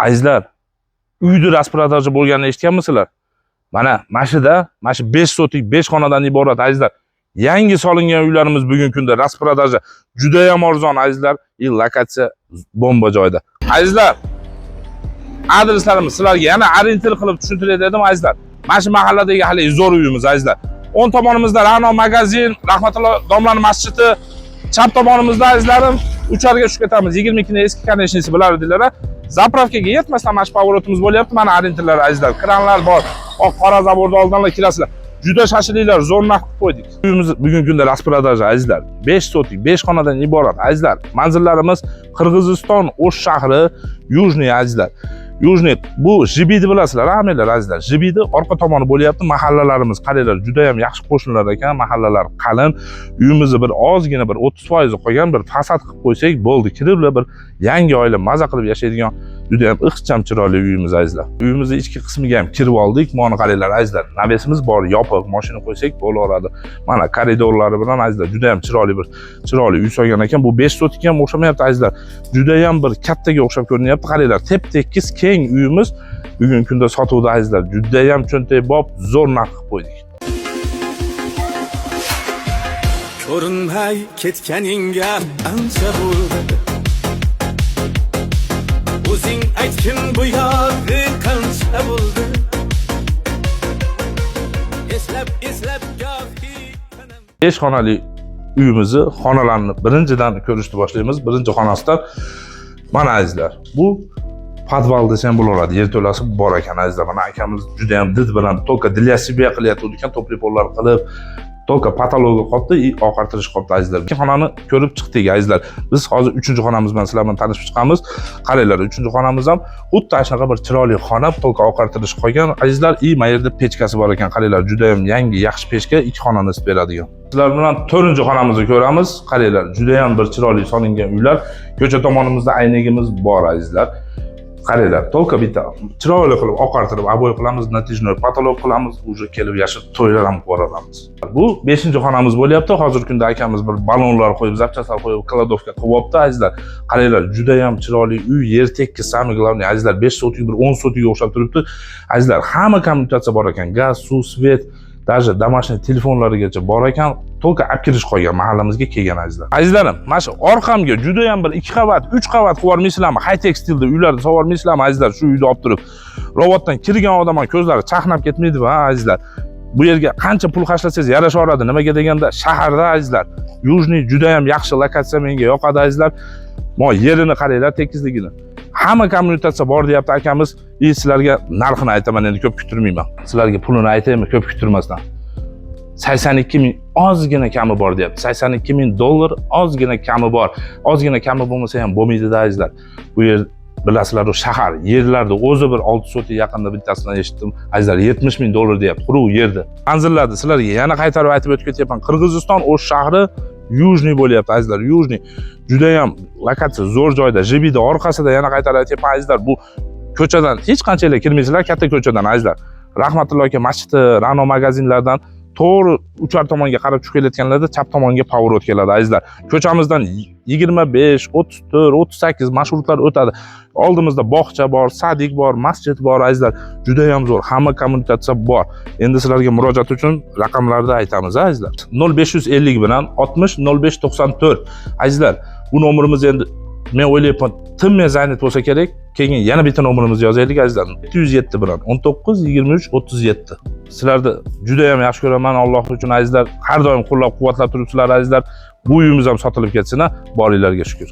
Azizlar, uyda rasprodaja bo'lganini eshitganmisizlar? Mana shu 5 sotik 5 xonadan iborat azizlar. Yangi solingan uylarimiz bugungi kunda rasprodaja juda ham arzon azizlar. Lokatsiya bomba joyda. Azizlar, adreslarimiz sizlarga yana orientir qilib tushuntiray dedim azizlar. Mana shu mahalladagi hali zo'r uyimiz azizlar. O'ng tomonimizda Ra'no magazin, Rahmatulloh domlaning masjidi, chap tomonimizda azizlarim ucharga tushib ketamiz. 22 ni eski konechnisi bilardinglar. Zapravkaga yetmasdan mana shu pavorotimiz bo'lyapti. Mana orientirlar azizlar. Kranlar bor. Oq qora zaborda oldinlar kirasizlar. Juda shashilinglar, zo'r narx qilib qo'ydik. Uyimiz bugungi kunda rasprodaja azizlar. 5 sotik 5 xonadan iborat azizlar. Manzillarimiz Qirg'iziston O'sh shahri, Yujniy azizlar. Yujniy bu Jibidi bilasizlar, hammalar azizlar. Jibidi orqa tomoni bo'lyapti. Mahallalarimiz qaranglar, juda ham yaxshi qo'shnilar ekan, mahallalar qalin. Uyimizni bir ozgina bir 30% qolgan bir fasad qilib qo'ysak bo'ldi. Kirib bir yangi oila maza qilib yashaydigan juda ham ixcham chiroyli uyimiz azizlar. Uyimizni ichki qismiga ham kirib oldik. Mana qaranglar azizlar. Navesimiz bor, yopiq, mashina qo'ysak bo'laveradi. Mana koridorlari bilan azizlar juda ham chiroyli uy solgan ekan. Bu 5 sotikka ham o'xshamayapti azizlar. Juda ham bir kattaga o'xshab ko'rinyapti. Qaranglar, tep-tekis keng uyimiz bugungi kunda sotuvda azizlar. Juda ham cho'ntak bob, zo'r narx qilib qo'ydik. Ko'rinmay ketganingga ancha bo'ldi. O'zing aytgin bu yog'i qancha bo'ldi. Eslab gohi 5 xonali uyimizni xonalarni birinchidan ko'rishni boshlaymiz. Birinchi xonasidan mana azizlar. Bu podval desam bo'laveradi. Yerto'lasi bor ekan azizlar. Mana akamiz juda ham did bilan только для себя qilyapti ekan, to'pli-pollar qilib, только patologiya qopdi, oqartirish qopdi azizlar. Ikki xonani ko'rib chiqdik azizlar. Biz hozir 3-xonamiz bilan sizlar bilan tanishib chiqamiz. Qaranglar, 3-xonamiz ham xuddi shunaqa bir chiroyli xona, только oqartirish qolgan azizlar. Mana yerda pechkasi bor ekan. Qaranglar, juda ham yangi, yaxshi pechka, 2 xonani isib beradigan. Sizlar bilan 4-xonamizni ko'ramiz. Qaranglar, juda ham bir chiroyli solingan uylar. Ko'cha tomonimizda aynagimiz bor azizlar. Qaranglar, только bitta chiroyli qilib oqartirib, aboy qilamiz, natijnoy patolog qilamiz, uje kelib yashil to'ylar ham ko'ramiz. Bu 5-xonamiz bo'lyapti. Hozirgi kunda akamiz bir balonlar qo'yib, zapchastlar qo'yib, kladovka qilyapti azizlar. Qaranglar, juda ham chiroyli uy, yer tekis, самый главный azizlar, 5 sotik bir 10 sotikga o'xshab turibdi. Azizlar, hamma kommunikatsiya bor ekan, gaz, suv, svet, даже домашний telefonlarigacha bor ekan. Только olib kirish qolgan mahallamizga kelgan azizlar. Azizlarim, mana shu orqamga juda ham bir 2 qavat, 3 qavat qilib yubormaysizlarmi? High textilda uylarda solib yubormaysizlarmi azizlar? Shu uyda olib turib, robotdan kirgan odamning ko'zlari chaqnab ketmaydi-va azizlar. Bu yerga qancha pul xarjlasangiz yarashaveradi. Nimaga deganda, shaharda azizlar. Yujniy juda ham yaxshi lokatsiya, menga yoqadi azizlar. Mo yerini qaranglar, tekisligini. Hamma kommunikatsiya bor deyapti akamiz. Sizlarga narxini aytaman, endi ko'p kutirmayman. Sizlarga pulini aytaymi, ko'p kutirmasdan. 82 ming ozgina kami bor deyapti. 82 ming dollar ozgina kami bor. Ozgina kami bo'lmasa ham bo'lmaydi-da azizlar. Bu yer bilasizlar, shahar, yerlarda o'zi bir 6 sotik yaqinda bittasidan eshitdim. Azizlar, 70 ming dollar deyapti. Quruq yerda. Manzillarni sizlarga yana qaytarib aytib o'tib ketyapman. Qirg'iziston O'sh shahri, Yujniy bo'lyapti azizlar. Yujniy juda ham lokatsiya zo'r joyda. Jibidi orqasida yana qaytarib aytyapman azizlar. Bu ko'chadan hech qanchalik kirmaysizlar, katta ko'chadan azizlar. Rahmatulloh aka masjidi, Ra'no magazinlardan to'g'ri uchar tomonga qarab tushib kelayotganlarda chap tomonga pavorot keladi azizlar. Ko'chamizdan 25, 34, 38 marshrutlar o'tadi. Oldimizda bog'cha bor, sadik bor, masjid bor azizlar. Juda ham zo'r, hamma kommunikatsiya bor. Endi sizlarga murojaat uchun raqamlarni aytamiz azizlar. 0550 bilan 60 0594 azizlar. Bu nomerimiz endi men o'ylayapman, tinmay zaynat bo'lsa kerak. Keyin yana bitta nomerimizni yozaylik azizlar. 707 bilan 19 23 37. Sizlarni juda ham yaxshi ko'raman, Alloh uchun azizlar. Har doim qo'llab-quvvatlab turibsizlar azizlar. Bu uyimiz ham sotilib ketsin, boringlarga shukr.